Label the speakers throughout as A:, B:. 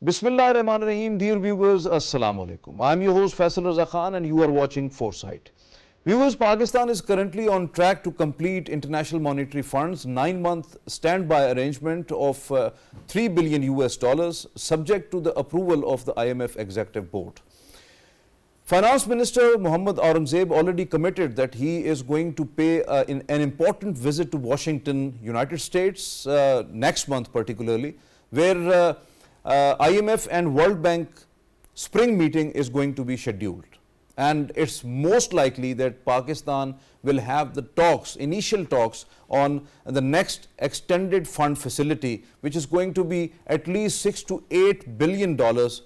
A: Bismillahirrahmanirrahim, dear viewers, Assalamu alaikum. I am your host Faisal Raza and you are watching Foresight. Viewers, Pakistan is currently on track to complete International Monetary Fund's 9-month standby arrangement of 3 billion US dollars subject to the approval of the IMF Executive Board. Finance Minister Mohammad Aurangzeb already committed that he is going to pay an important visit to Washington, United States next month particularly, where IMF and World Bank spring meeting is going to be scheduled. And it's most likely that Pakistan will have the talks, initial talks on the next extended fund facility, which is going to be at least $6 to $8 billion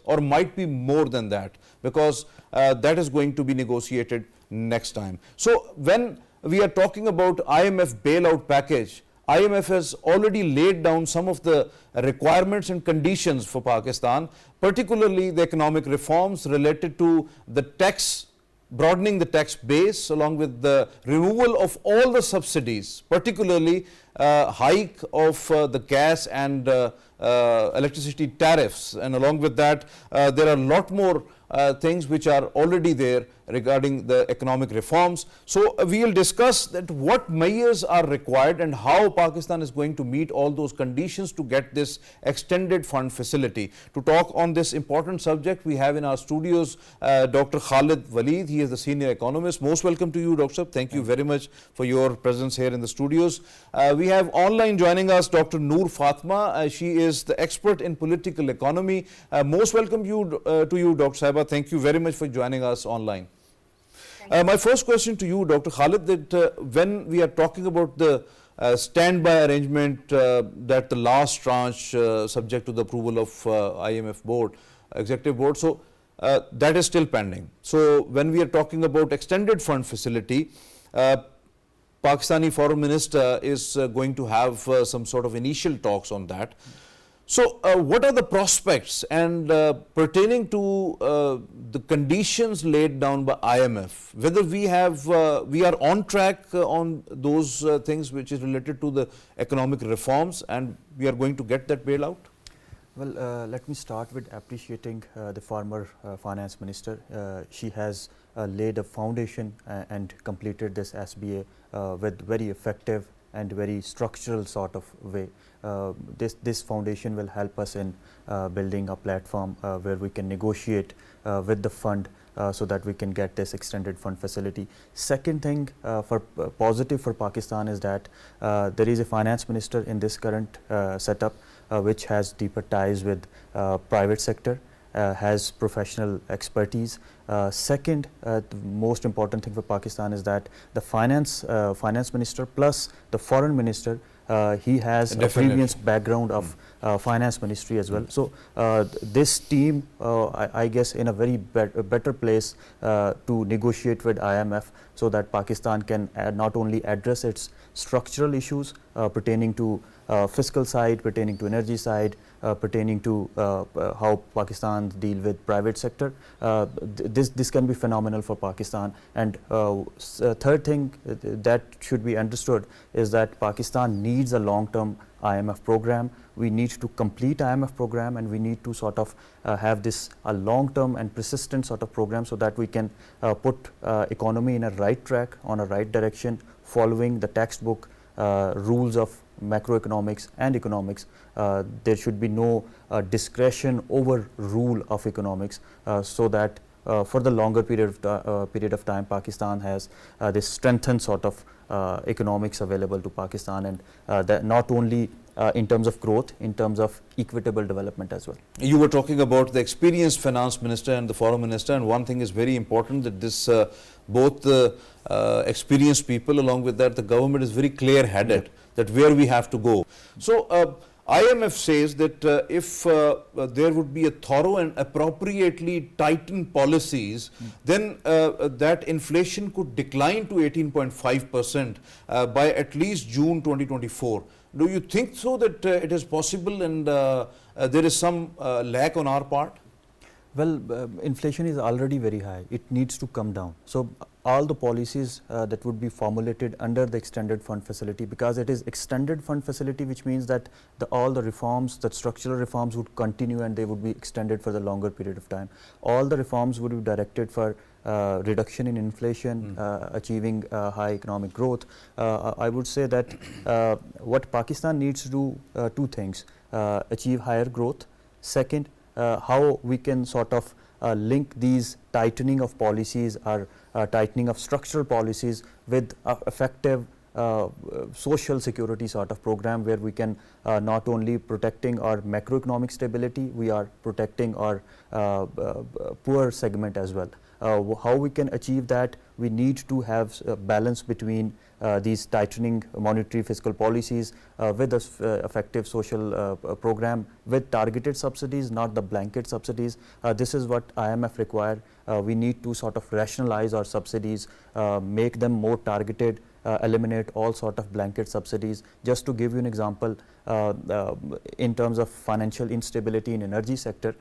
A: or might be more than that, because that is going to be negotiated next time. So when we are talking about IMF bailout package, IMF has already laid down some of the requirements and conditions for Pakistan, particularly the economic reforms related to the tax, broadening the tax base, along with the removal of all the subsidies, particularly hike of the gas and electricity tariffs, and along with that there are a lot more things which are already there regarding the economic reforms. So we will discuss that what measures are required and how Pakistan is going to meet all those conditions to get this extended fund facility. To talk on this important subject, we have in our studios Dr. Khalid Waleed. He is the senior economist. Most welcome to you, Dr. Sahab. Thank you very much for your presence here in the studios. We have online joining us Dr. Noor Fatima. She is the expert in political economy. Most welcome to you, Dr. Sahiba. Thank you very much for joining us online. My first question to you, Dr. Khalid, that when we are talking about the standby arrangement, that the last tranche subject to the approval of IMF board, executive board, so that is still pending. So when we are talking about extended fund facility, Pakistani foreign minister is going to have some sort of initial talks on that. So what are the prospects and pertaining to the conditions laid down by IMF, whether we are on track on those things which is related to the economic reforms and we are going to get that bailout?
B: Well, let me start with appreciating the former finance minister. She has laid a foundation and completed this SBA with very effective and very structural sort of way. This foundation will help us in building a platform where we can negotiate with the fund so that we can get this extended fund facility. Second thing for positive for Pakistan is that there is a finance minister in this current setup which has deeper ties with private sector, has professional expertise. Second, the most important thing for Pakistan is that the finance minister plus the foreign minister, he has a previous background of finance ministry as well. So this team, I guess, in a very better place to negotiate with IMF so that Pakistan can not only address its structural issues pertaining to fiscal side, pertaining to energy side, pertaining to how Pakistan deal with private sector. This can be phenomenal for Pakistan. And third thing that should be understood is that Pakistan needs a long-term IMF program. We need to complete IMF program, and we need to sort of have this a long-term and persistent sort of program so that we can put economy in a right track, on a right direction, following the textbook rules of macroeconomics and economics. There should be no discretion over rule of economics, so that for the longer period of time, Pakistan has this strengthened sort of economics available to Pakistan, and that not only in terms of growth, in terms of equitable development as well.
A: You were talking about the experienced finance minister and the foreign minister, and one thing is very important, that this both the experienced people, along with that the government is very clear-headed that where we have to go. So IMF says that if there would be a thorough and appropriately tightened policies, then that inflation could decline to 18.5% by at least June 2024. Do you think so, that it is possible, and there is some lack on our part?
B: Well, inflation is already very high. It needs to come down. So all the policies that would be formulated under the extended fund facility, because it is extended fund facility, which means that all the reforms, the structural reforms would continue and they would be extended for the longer period of time. All the reforms would be directed for reduction in inflation, achieving high economic growth. I would say that what Pakistan needs to do, two things: achieve higher growth. Second, how we can sort of link these tightening of policies or tightening of structural policies with effective social security sort of program, where we can not only protecting our macroeconomic stability, we are protecting our poor segment as well. How we can achieve that? We need to have a balance between these tightening monetary fiscal policies with effective social program with targeted subsidies, not the blanket subsidies. This is what IMF require. We need to sort of rationalize our subsidies, make them more targeted, eliminate all sort of blanket subsidies. Just to give you an example, in terms of financial instability in energy sector,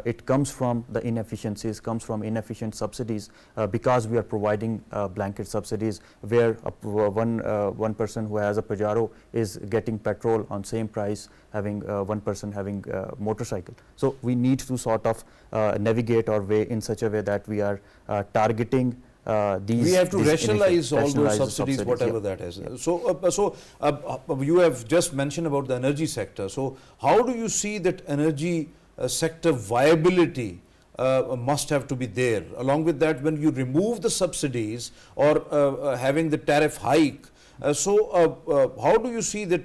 B: it comes from the inefficiencies, comes from inefficient subsidies, because we are providing blanket subsidies where one person who has a Pajero is getting petrol on same price having one person having motorcycle. So we need to sort of navigate our way in such a way that we are targeting
A: we have to rationalize all those subsidies, whatever that is. So you have just mentioned about the energy sector. So how do you see that energy sector viability must have to be there? Along with that, when you remove the subsidies or having the tariff hike, how do you see that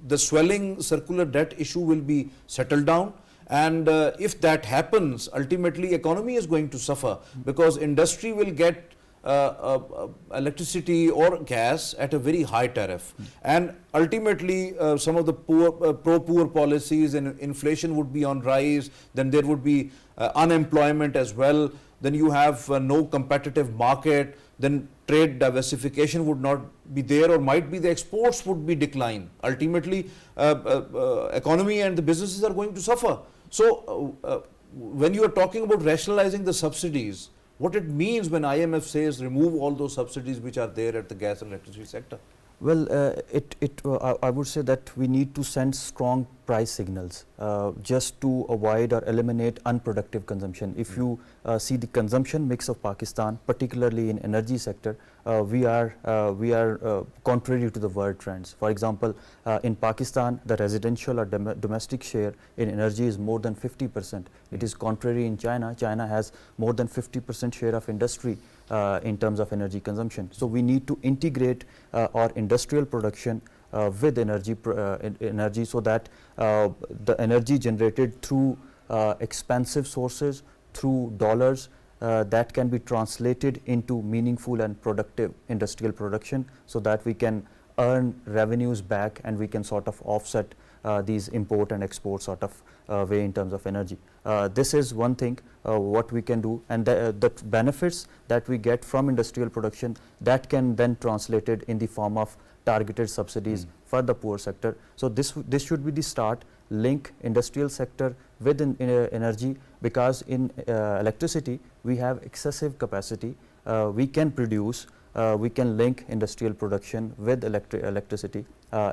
A: the swelling circular debt issue will be settled down? And if that happens, ultimately economy is going to suffer, because industry will get electricity or gas at a very high tariff. And ultimately some of the pro-poor policies and inflation would be on rise, then there would be unemployment as well, then you have no competitive market, then trade diversification would not be there, or might be the exports would be decline. Ultimately economy and the businesses are going to suffer. So when you are talking about rationalizing the subsidies, what it means when IMF says remove all those subsidies which are there at the gas and electricity sector?
B: Well, I would say that we need to send strong price signals just to avoid or eliminate unproductive consumption. If you see the consumption mix of Pakistan, particularly in energy sector, we are contrary to the world trends. For example, in Pakistan, the residential or domestic share in energy is more than 50%. It is contrary in China. China has more than 50% share of industry in terms of energy consumption. So we need to integrate our industrial production with energy so that the energy generated through expensive sources, through dollars, that can be translated into meaningful and productive industrial production, so that we can earn revenues back and we can sort of offset these import and export sort of way in terms of energy. This is one thing what we can do, and the benefits that we get from industrial production, that can then translated in the form of targeted subsidies for the poor sector. So this should be the start. Link industrial sector with energy, because in electricity we have excessive capacity. We can produce, we can link industrial production with electricity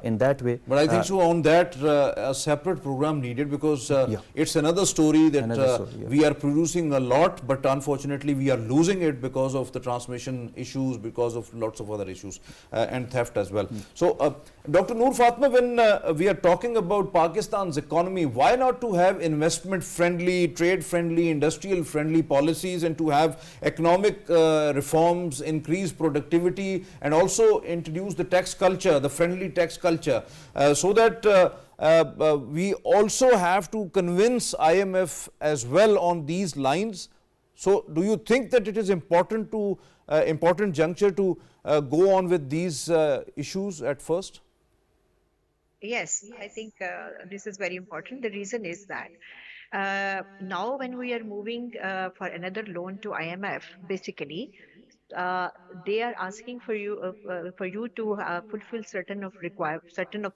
B: in that way.
A: But I think so on that a separate program needed, because it's another story that we are producing a lot, but unfortunately we are losing it because of the transmission issues, because of lots of other issues and theft as well. So Dr. Noor, Fatima, when we are talking about Pakistan's economy, why not to have investment friendly, trade friendly, industrial friendly policies, and to have economic reforms, increase productivity, and also introduce the tax culture, the friendly tax culture, so that we also have to convince IMF as well on these lines. So do you think that it is important to important juncture to go on with these issues at first?
C: Yes, I think this is very important. The reason is that now when we are moving for another loan to IMF, basically, uh, they are asking for you to fulfill certain of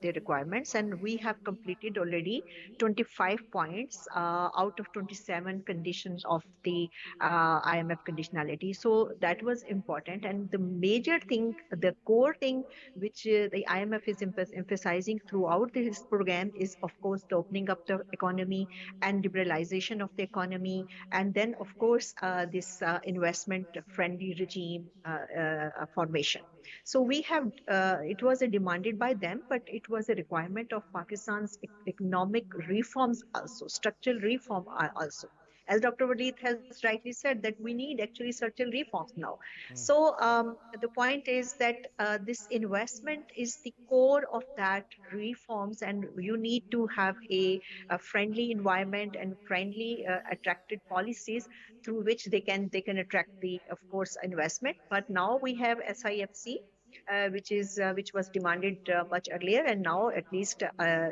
C: their requirements, and we have completed already 25 points out of 27 conditions of the IMF conditionality. So that was important, and the major thing, the core thing which the IMF is emphasizing throughout this program is, of course, the opening up the economy and liberalization of the economy, and then, of course, this investment friendly regime formation. So we have, it was a demanded by them, but it was a requirement of Pakistan's economic reforms also, structural reform also. As Dr. Waleed has rightly said, that we need actually structural reforms now. So the point is that this investment is the core of that reforms, and you need to have a friendly environment and friendly attracted policies through which they can attract the, of course, investment. But now we have SIFC, which was demanded much earlier, and now at least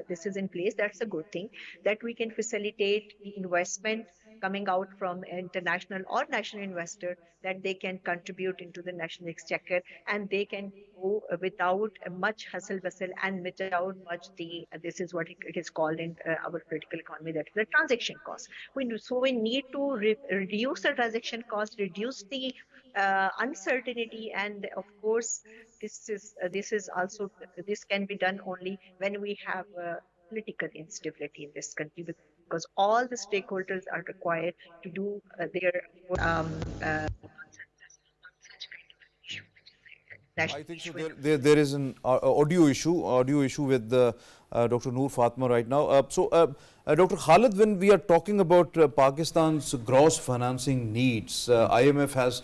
C: this is in place. That's a good thing, that we can facilitate the investment coming out from international or national investor, that they can contribute into the national exchequer, and they can go without much hustle bustle and without much the this is what it is called in our political economy, that is the transaction cost. So we need to reduce the transaction cost, reduce the uncertainty, and of course this is also, this can be done only when we have political instability in this country, because all the stakeholders are required to do their um, uh, such kind of issue,
A: I
C: national
A: think so.
C: issue. And
A: There is an audio issue with Dr. Noor Fatima right now. Dr. Khalid, when we are talking about Pakistan's gross financing needs, IMF has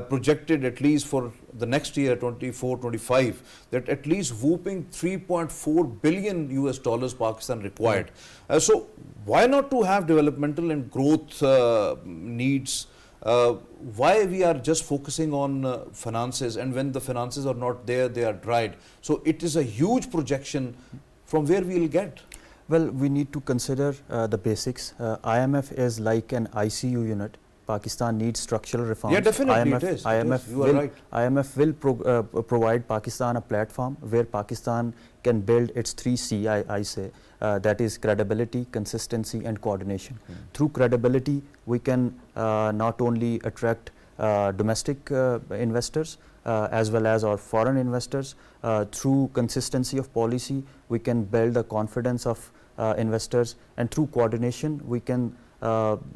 A: projected, at least for the next year, 24-25, that at least whooping 3.4 billion US dollars Pakistan required. So why not to have developmental and growth needs? Why we are just focusing on finances, and when the finances are not there, they are dried. So it is a huge projection from where we will get.
B: Well, we need to consider the basics. IMF is like an ICU unit. Pakistan needs structural reforms.
A: Yeah, definitely
B: IMF,
A: it is.
B: IMF
A: You are
B: will,
A: right.
B: IMF will provide Pakistan a platform where Pakistan can build its 3C, I say, that is credibility, consistency and coordination. Through credibility, we can not only attract domestic investors as well as our foreign investors. Through consistency of policy, we can build the confidence of investors, and through coordination, we can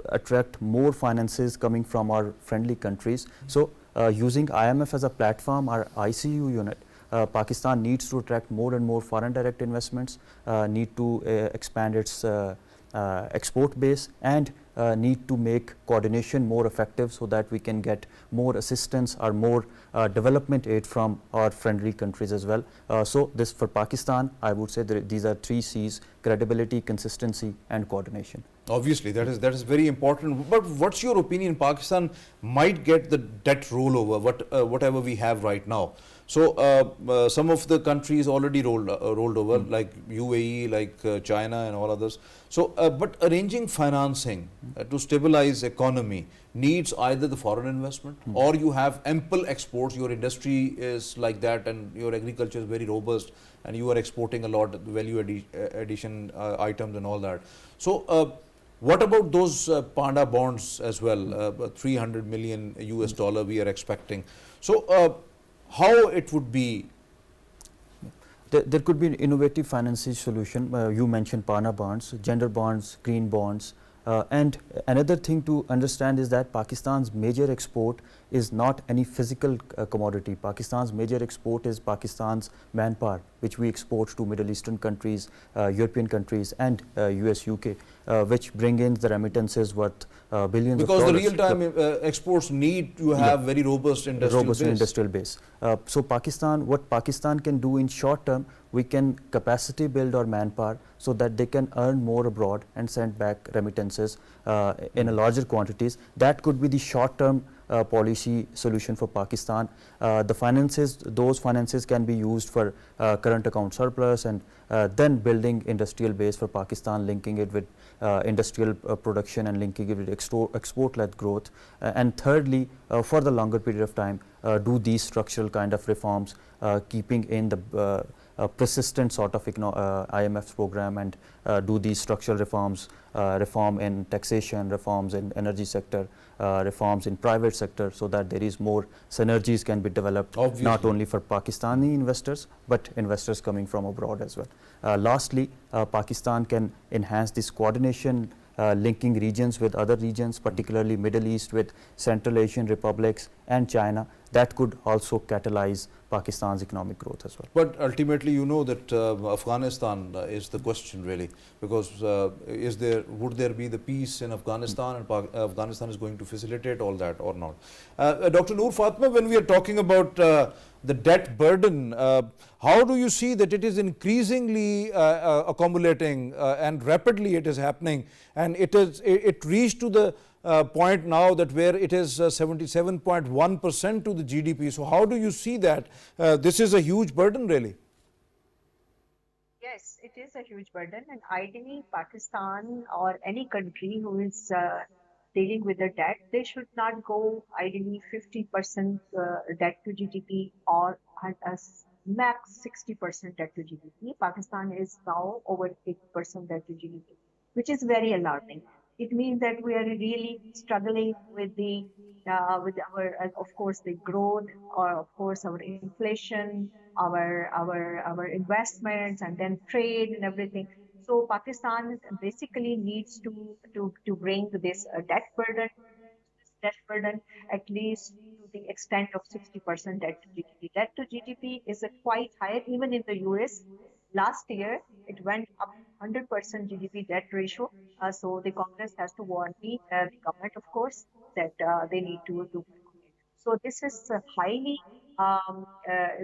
B: attract more finances coming from our friendly countries. So using IMF as a platform, our ICU unit, Pakistan needs to attract more and more foreign direct investments, need to expand its export base, and need to make coordination more effective so that we can get more assistance or more development aid from our friendly countries as well. So this, for Pakistan, I would say that these are 3 C's: credibility, consistency and coordination.
A: Obviously, that is very important. But what's your opinion? Pakistan might get the debt rollover, whatever we have right now. So some of the countries already rolled over, like UAE, like China and all others. So, but arranging financing to stabilize economy needs either the foreign investment or you have ample exports. Your industry is like that, and your agriculture is very robust, and you are exporting a lot, value addition items and all that. So. What about those panda bonds as well? 300 million US dollar we are expecting. So how it would be?
B: There could be an innovative financing solution. You mentioned PANA bonds, gender bonds, green bonds. And another thing to understand is that Pakistan's major export is not any physical commodity. Pakistan's major export is Pakistan's manpower, which we export to Middle Eastern countries, European countries and US, UK, which bring in the remittances worth billions of dollars.
A: Because the real-time exports need to have very robust industrial base.
B: So Pakistan, what Pakistan can do in short term, we can capacity build our manpower so that they can earn more abroad and send back remittances in a larger quantities. That could be the short term policy solution for Pakistan. Those finances can be used for current account surplus, and then building industrial base for Pakistan, linking it with industrial production and linking it with export-led growth. And thirdly, for the longer period of time, do these structural kind of reforms, keeping in the persistent sort of IMF's program, and do these structural reforms, reform in taxation, reforms in energy sector, reforms in private sector, so that there is more synergies can be developed. Obviously. Not only for Pakistani investors, but investors coming from abroad as well. Lastly, Pakistan can enhance this coordination, linking regions with other regions, particularly Middle East with Central Asian republics and China. That could also catalyze Pakistan's economic growth as well.
A: But ultimately, you know that Afghanistan is the question really, because would there be the peace in Afghanistan, and Afghanistan is going to facilitate all that or not? Dr. Noor, Fatima, when we are talking about the debt burden, how do you see that it is increasingly accumulating and rapidly it is happening, and it reached to the point now that where it is 77.1% to the GDP. So how do you see that? This is a huge burden really.
C: Yes, it is a huge burden, and ideally Pakistan or any country who is dealing with the debt, they should not go ideally 50% debt to GDP or max 60% debt to GDP. Pakistan is now over 80% debt to GDP, which is very alarming. It means that we are really struggling with with our, of course, the growth, or of course our inflation, our investments, and then trade and everything. So Pakistan basically needs to bring this debt burden at least to the extent of 60% debt to GDP. Debt to GDP is quite high, even in the US. Last year, it went up 100% GDP debt ratio. So the Congress has to warn the government, of course, that they need to do. So this is a highly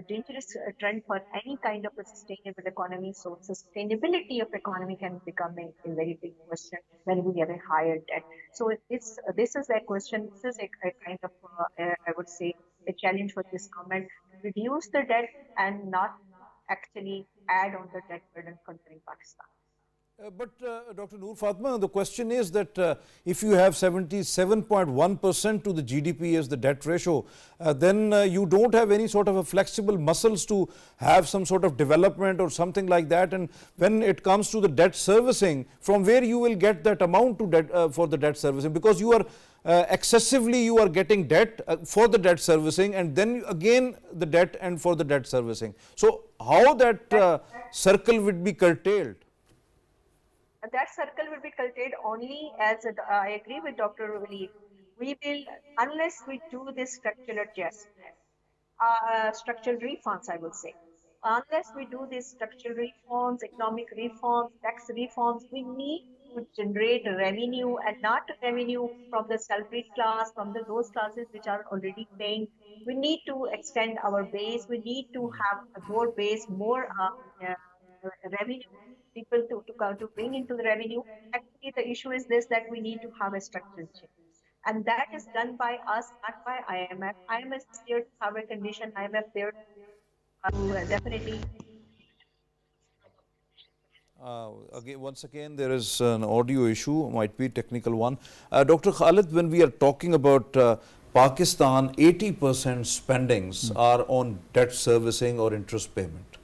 C: dangerous trend for any kind of a sustainable economy. So sustainability of economy can become a very big question when we have a higher debt. So this is a question. This is a kind of I would say a challenge for this government: reduce the debt and not actually add on the debt burden concerning Pakistan.
A: But Dr. Noor, Fatima, the question is that if you have 77.1% to the GDP as the debt ratio, then you don't have any sort of a flexible muscles to have some sort of development or something like that. And when it comes to the debt servicing, from where you will get that amount to debt for the debt servicing? Because you are excessively you are getting debt for the debt servicing, and then again the debt and for the debt servicing. So how that circle would be curtailed?
C: That circle will be curtailed only as I agree with Dr. Waleed. We will, unless we do this structural adjustment, structural reforms, I would say. Unless we do these structural reforms, economic reforms, tax reforms, we need to generate revenue, and not revenue from the salaried class, from those classes which are already paying. We need to extend our base. We need to have more base, more revenue. People to bring into the revenue. Actually, the issue is this, that we need to have a structural change. And that is done by us, not by IMF. IMF is there to have a condition. IMF there to definitely.
A: Once again, there is an audio issue, might be a technical one. Dr. Khalid, when we are talking about Pakistan, 80% spendings are on debt servicing or interest payment.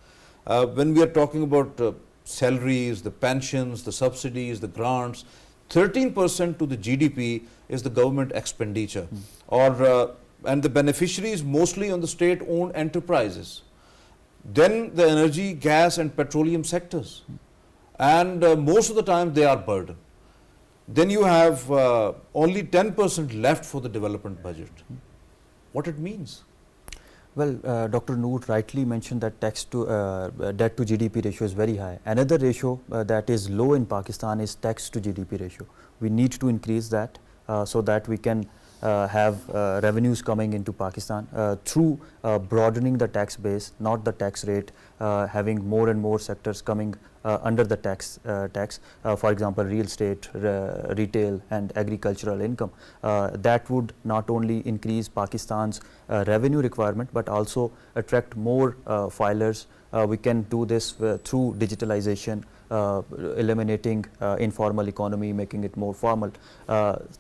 A: When we are talking about salaries, the pensions, the subsidies, the grants, 13% to the GDP is the government expenditure, and the beneficiaries mostly on the state-owned enterprises. Then the energy, gas and petroleum sectors, and most of the time they are burden. Then you have only 10% left for the development budget. What it means?
B: Well, Dr. Noor rightly mentioned that debt to GDP ratio is very high. Another ratio that is low in Pakistan is tax to GDP ratio. We need to increase that so that we can have revenues coming into Pakistan through broadening the tax base, not the tax rate, having more and more sectors coming under the tax. For example, real estate, retail and agricultural income. That would not only increase Pakistan's revenue requirement but also attract more filers. We can do this through digitalization, eliminating informal economy, making it more formal.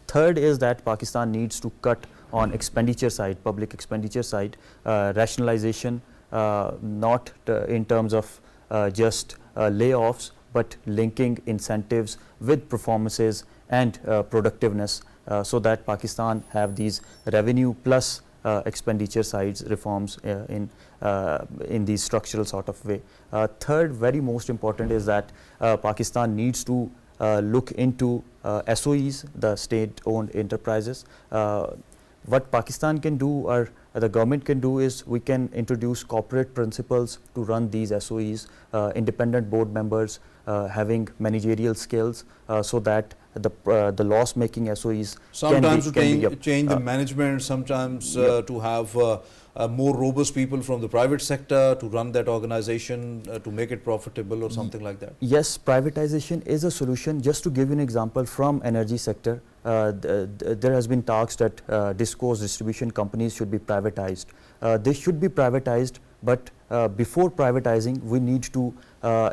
B: Third is that Pakistan needs to cut on expenditure side, public expenditure side, rationalization, not in terms of just layoffs, but linking incentives with performances and productiveness, so that Pakistan have these revenue plus expenditure sides reforms in these structural sort of way. Third, very most important is that Pakistan needs to look into SOEs, the state-owned enterprises. What Pakistan can do, or the government can do, is we can introduce corporate principles to run these SOEs, independent board members having managerial skills, so that the loss-making SOEs
A: sometimes
B: can be
A: change the management, sometimes to have more robust people from the private sector to run that organization to make it profitable or something like that.
B: Yes, privatization is a solution. Just to give you an example from energy sector, there has been talks that discos distribution companies should be privatized. They should be privatized, but before privatizing, we need to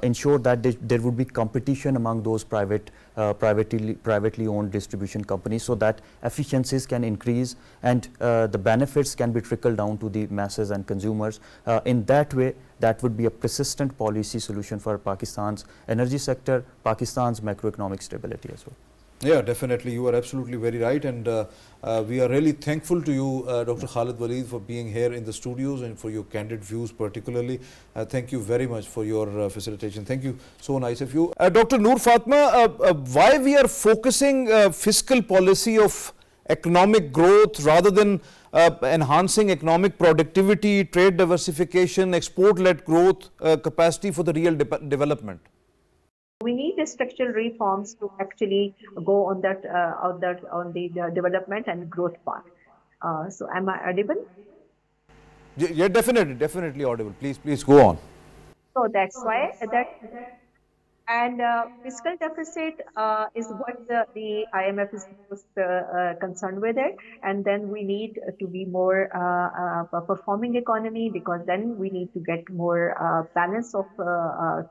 B: ensure that there would be competition among those privately owned distribution companies, so that efficiencies can increase and the benefits can be trickled down to the masses and consumers. In that way, that would be a persistent policy solution for Pakistan's energy sector, Pakistan's macroeconomic stability as well.
A: Yeah, definitely. You are absolutely very right. And we are really thankful to you, Dr. Khalid Waleed, for being here in the studios and for your candid views particularly. Thank you very much for your facilitation. Thank you. So nice of you. Dr. Noor Fatima, why we are focusing fiscal policy of economic growth rather than enhancing economic productivity, trade diversification, export-led growth, capacity for the real development?
C: We need the structural reforms to actually go on the development and growth path. So, am I audible?
A: Yeah, definitely audible. Please go on.
C: So that's why and fiscal deficit is what the IMF is most concerned with it, and then we need to be more performing economy, because then we need to get more balance of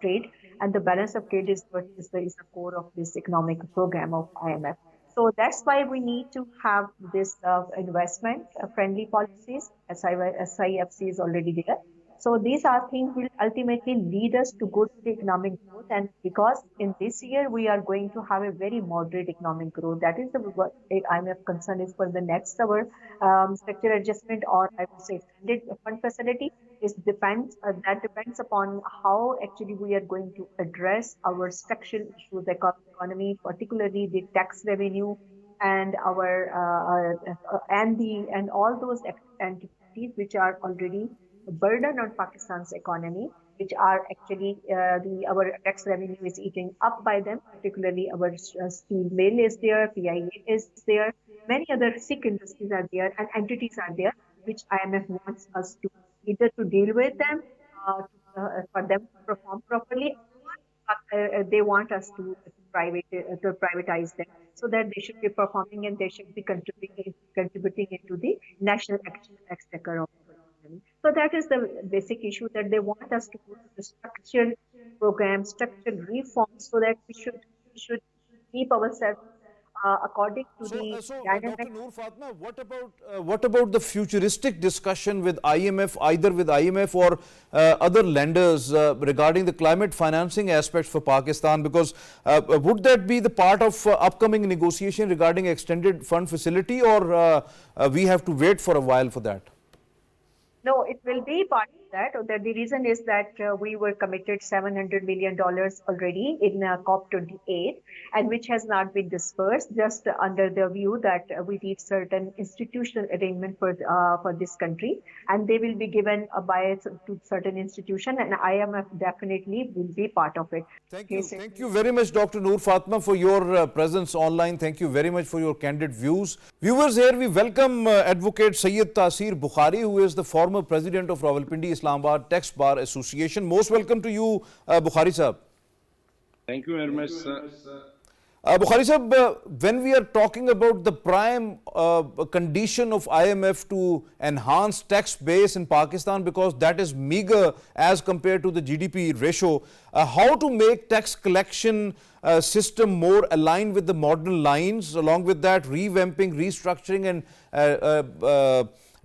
C: trade, and the balance of trade is what is the core of this economic program of IMF. So that's why we need to have this investment friendly policies. SIFC is already there. So these are things will ultimately lead us to good economic growth, and because in this year we are going to have a very moderate economic growth, that is what IMF concern is for the next our structural adjustment, or I would say extended fund facility that depends upon how actually we are going to address our structural issues, the economy, particularly the tax revenue and our and all those entities which are already a burden on Pakistan's economy, which are actually our tax revenue is eaten up by them, particularly our steel mill is there, PIA is there, many other SIC industries are there and entities are there, which IMF wants us to either to deal with them, for them to perform properly, or they want us to privatize them, so that they should be performing and they should be contributing into the national exchequer of the economy. So that is the basic issue, that they want us to go to the structural program, structural reforms, so that we should keep ourselves according to
A: Dr. Noor Fatima, what about the futuristic discussion with IMF, either with IMF or other lenders regarding the climate financing aspects for Pakistan? Because would that be the part of upcoming negotiation regarding extended fund facility, or we have to wait for a while for that?
C: No, it will be part that. The reason is that we were committed $700 million already in COP28, and which has not been dispersed, just under the view that we need certain institutional arrangement for this country, and they will be given to certain institution, and IMF definitely will be part of it.
A: Thank you. Thank you very much, Dr. Noor Fatima, for your presence online. Thank you very much for your candid views. Viewers, here we welcome Advocate Syed Tanseer Bukhari, who is the former president of Rawalpindi Islamabad Tax Bar Association. Most welcome to you, Bukhari Sahab.
D: Thank you very much, sir.
A: Bukhari Sahab, when we are talking about the prime condition of IMF to enhance tax base in Pakistan, because that is meager as compared to the GDP ratio, how to make tax collection system more aligned with the modern lines, along with that revamping, restructuring and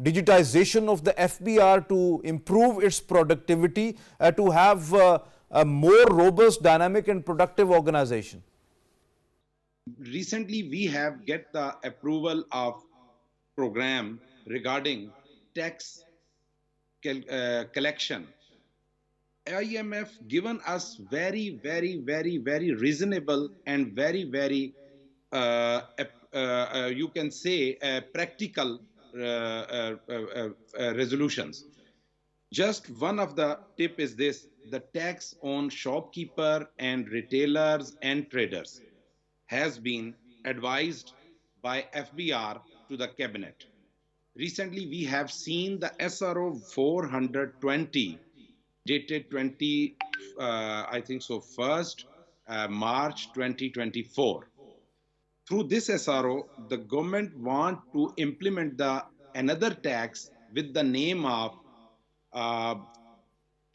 A: digitization of the FBR to improve its productivity, to have a more robust, dynamic and productive organization?
D: Recently, we have get the approval of program regarding tax collection. IMF given us very reasonable and very you can say practical resolutions. Just one of the tip is this: the tax on shopkeeper and retailers and traders has been advised by FBR to the cabinet. Recently, we have seen the SRO 420 dated 1st March 2024. Through this SRO, the government want to implement the another tax with the name of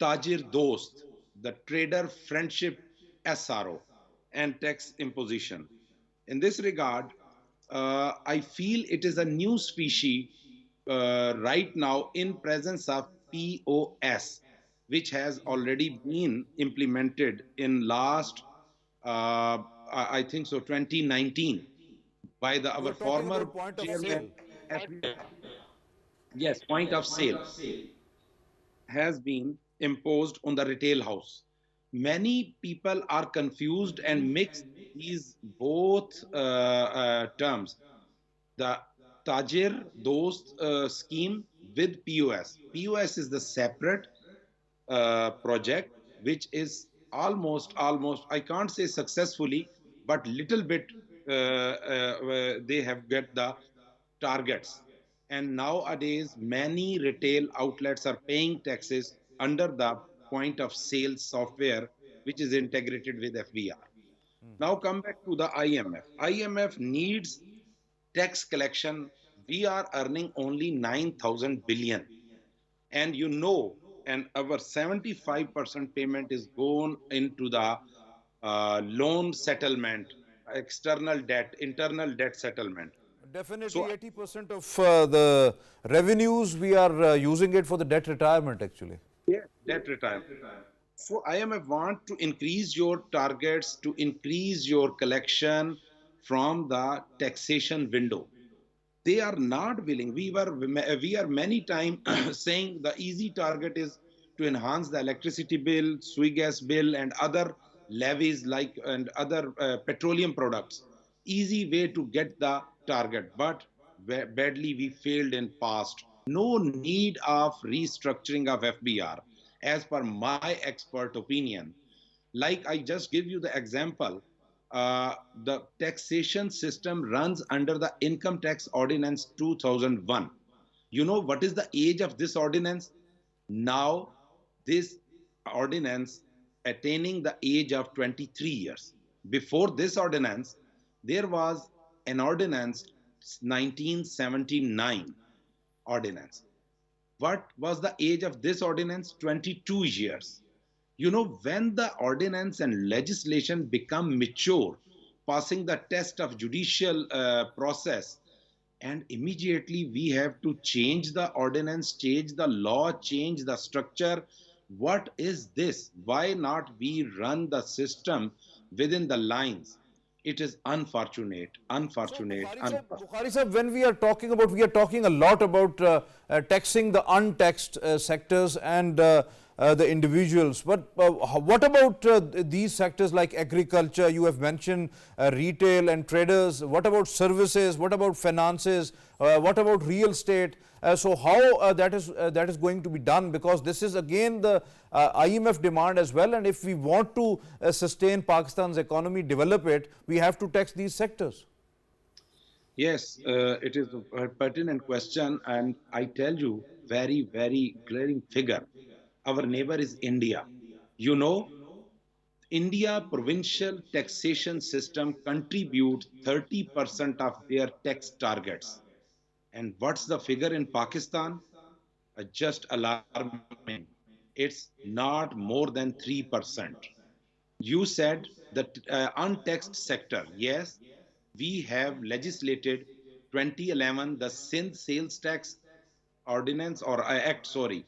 D: Tajir Dost, the trader friendship SRO, and tax imposition. In this regard, I feel it is a new species right now in presence of POS, which has already been implemented in last, 2019 by our former
A: point of
D: chairman.
A: sale.
D: Yes, point of sale has been imposed on the retail house. Many people are confused and mix these both terms. The Tajir Dost scheme with POS. POS is the separate project, which is almost, I can't say successfully, but little bit they have get the targets. And nowadays, many retail outlets are paying taxes under the point of sale software, which is integrated with FBR. Now come back to the IMF. IMF needs tax collection. We are earning only 9,000 billion. And and our 75% payment is gone into the loan settlement, external debt, internal debt settlement.
A: Definitely,
D: So
A: 80% of the revenues, we are using it for the debt retirement actually.
D: yeah, debt retirement. So IMF want to increase your targets, to increase your collection from the taxation window. They are not willing. We are many times saying the easy target is to enhance the electricity bill, sui gas bill, and other levies and other petroleum products. Easy way to get the target, but badly we failed in past. No need of restructuring of FBR, as per my expert opinion. Like I just give you the example, the taxation system runs under the Income Tax Ordinance 2001. You know what is the age of this ordinance? Now, this ordinance attaining the age of 23 years. Before this ordinance, there was an ordinance, 1979 ordinance. What was the age of this ordinance? 22 years. When the ordinance and legislation become mature, passing the test of judicial process, and immediately we have to change the ordinance, change the law, change the structure. What is this? Why not we run the system within the lines? It is unfortunate,
A: So
D: unfortunate, unfortunate.
A: Bukhari sir, when we are talking about, we are talking a lot about taxing the untaxed sectors and the individuals. But what about these sectors like agriculture? You have mentioned retail and traders. What about services? What about finances? What about real estate? So how that is going to be done? Because this is again the IMF demand as well. And if we want to sustain Pakistan's economy, develop it, we have to tax these sectors.
D: Yes, it is a pertinent question, and I tell you, very, very glaring figure. Our neighbor is India. You know, India provincial taxation system contributes 30% of their tax targets. And what's the figure in Pakistan? Just alarming. It's not more than 3%. You said that untaxed sector. Yes, we have legislated 2011 the Sindh sales tax ordinance or act, sorry,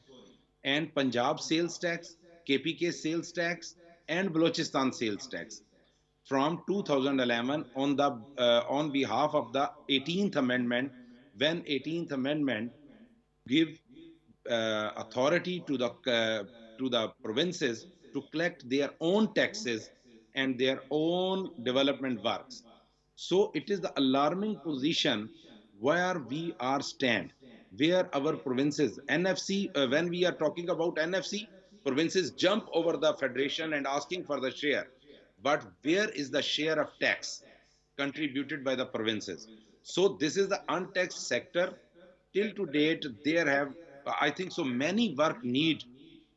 D: and Punjab sales tax, KPK sales tax, and Balochistan sales tax from 2011 on behalf of the 18th Amendment, when 18th Amendment give authority to the provinces to collect their own taxes and their own development works. So it is the alarming position where we are stand, where our provinces, NFC, when we are talking about NFC, provinces jump over the federation and asking for the share. But where is the share of tax contributed by the provinces? So this is the untaxed sector. Till to date, there have, I think so, many work need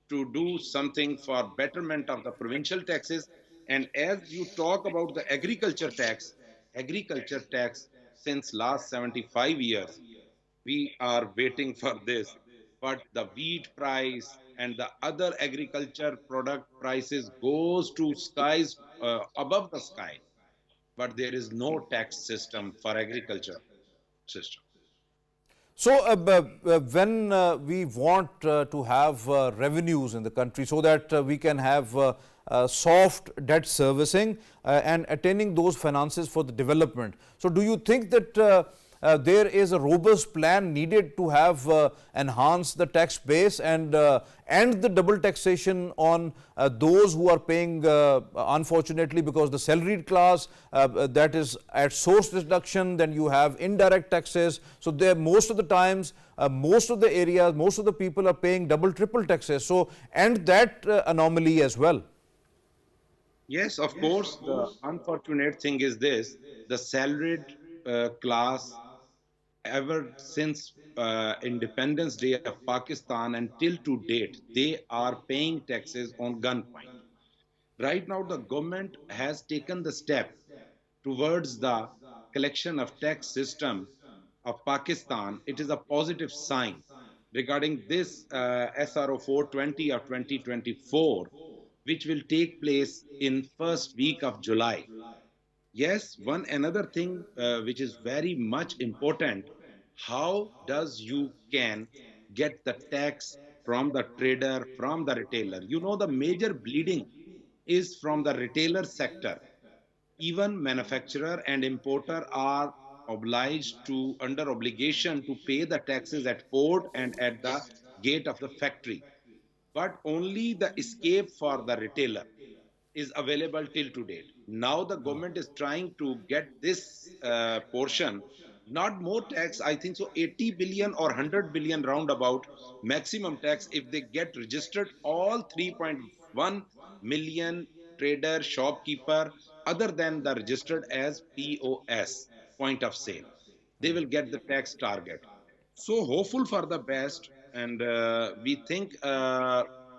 D: to do something for betterment of the provincial taxes. And as you talk about the agriculture tax since last 75 years, we are waiting for this. But the wheat price and the other agriculture product prices goes to skies above the sky. But there is no tax system for agriculture system.
A: So, when we want to have revenues in the country so that we can have soft debt servicing and attaining those finances for the development. So, do you think that there is a robust plan needed to have enhance the tax base and the double taxation on those who are paying, unfortunately, because the salaried class that is at source deduction, then you have indirect taxes. So there most of the times, most of the areas, most of the people are paying double, triple taxes. So and that anomaly as well.
D: Yes, of course. The unfortunate thing is this: the salaried class, ever since Independence Day of Pakistan until to date, they are paying taxes on gunpoint. Right now, the government has taken the step towards the collection of tax system of Pakistan. It is a positive sign regarding this SRO 420 of 2024, which will take place in first week of July. Yes, one another thing which is very much important, how does you can get the tax from the trader, from the retailer? You know, the major bleeding is from the retailer sector. Even manufacturer and importer are obliged to, under obligation, to pay the taxes at port and at the gate of the factory. But only the escape for the retailer is available till to date. Now the government is trying to get this portion, not more tax, I think so 80 billion or 100 billion roundabout maximum tax if they get registered all 3.1 million trader, shopkeeper, other than the registered as POS, point of sale. They will get the tax target. So hopeful for the best, and we think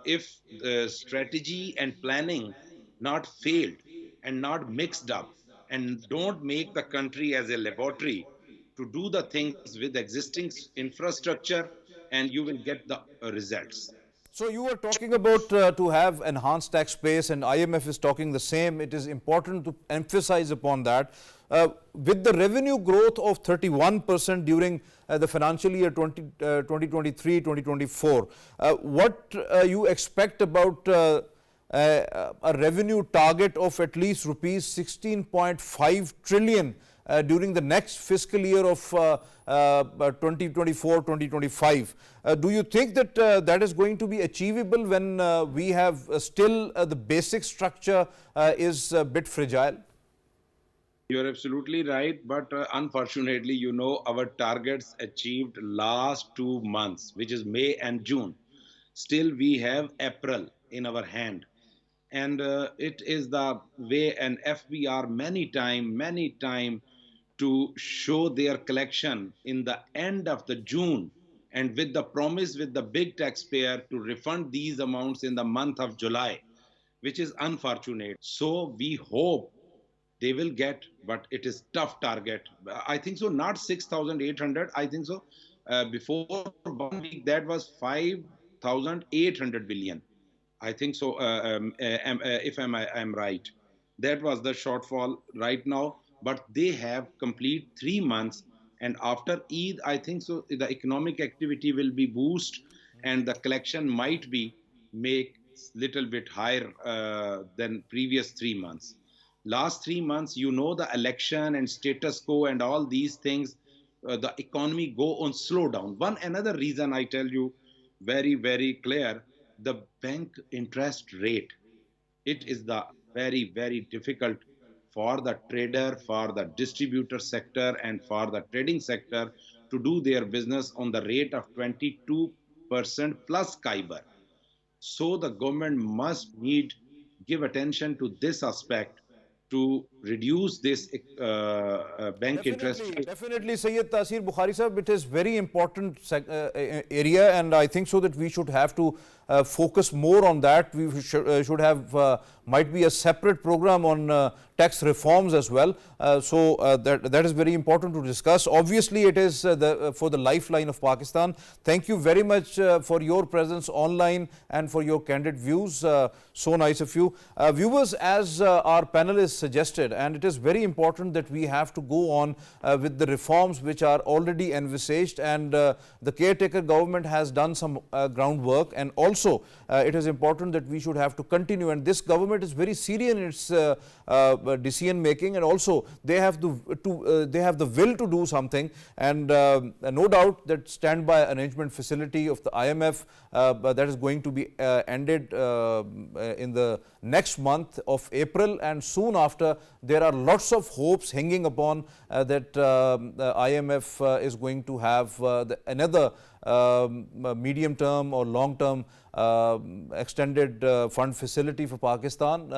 D: if the strategy and planning not failed and not mixed up and don't make the country as a laboratory to do the things with existing infrastructure, and you will get the results.
A: So you were talking about to have enhanced tax base, and IMF is talking the same. It is important to emphasize upon that. With the revenue growth of 31% during the financial year 2023-2024, what you expect about a revenue target of at least rupees 16.5 trillion during the next fiscal year of 2024-2025. Do you think that that is going to be achievable when we have still the basic structure is a bit fragile?
D: You're absolutely right, but unfortunately, our targets achieved last 2 months, which is May and June. Still, we have April in our hand, and it is the way an FBR many time to show their collection in the end of the June, and with the promise with the big taxpayer to refund these amounts in the month of July, which is unfortunate. So we hope they will get, but it is tough target. I think so, not 6,800. I think so. Before 1 week, that was 5,800 billion. I think so. If I'm right, that was the shortfall right now. But they have complete 3 months, and after Eid, I think so. The economic activity will be boost, and the collection might be make little bit higher than previous 3 months. Last 3 months, the election and status quo and all these things, the economy go on slow down. One another reason I tell you very clear, the bank interest rate. It is the very difficult for the trader, for the distributor sector, and for the trading sector to do their business on the rate of 22% plus Kaiber. So the government must need give attention to this aspect to reduce this bank interest
A: Definitely,
D: rate.
A: definitely, Syed Tanseer Bukhari sahab, it is very important area, and I think so that we should have to focus more on that. We should have might be a separate program on tax reforms as well. That is very important to discuss. Obviously, it is for the lifeline of Pakistan. Thank you very much for your presence online and for your candid views. So nice of you. Viewers, as our panelists suggested, and it is very important that we have to go on with the reforms which are already envisaged, and the caretaker government has done some groundwork, and also it is important that we should have to continue, and this government is very serious in its decision making, and also they have the will to do something, and no doubt that standby arrangement facility of the IMF that is going to be ended in the next month of April, and soon after there are lots of hopes hanging upon that the IMF is going to have another medium term or long term extended fund facility for Pakistan,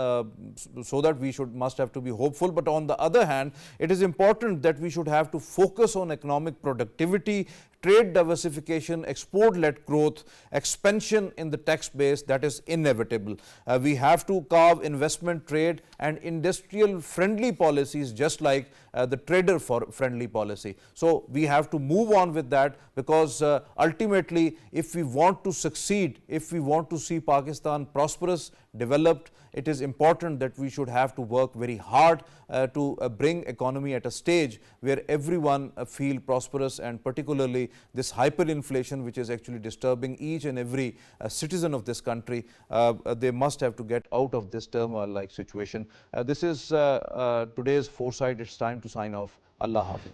A: so that we must have to be hopeful. But on the other hand, it is important that we should have to focus on economic productivity, trade diversification, export-led growth, expansion in the tax base. That is inevitable. We have to carve investment, trade and industrial friendly policies, just like the trader friendly policy. So we have to move on with that, because ultimately, if we want to succeed, if we want to see Pakistan prosperous, developed, it is important that we should have to work very hard to bring economy at a stage where everyone feel prosperous, and particularly this hyperinflation, which is actually disturbing each and every citizen of this country. They must have to get out of this turmoil-like situation. This is today's Foresight. It's time to sign off. Allah Hafiz.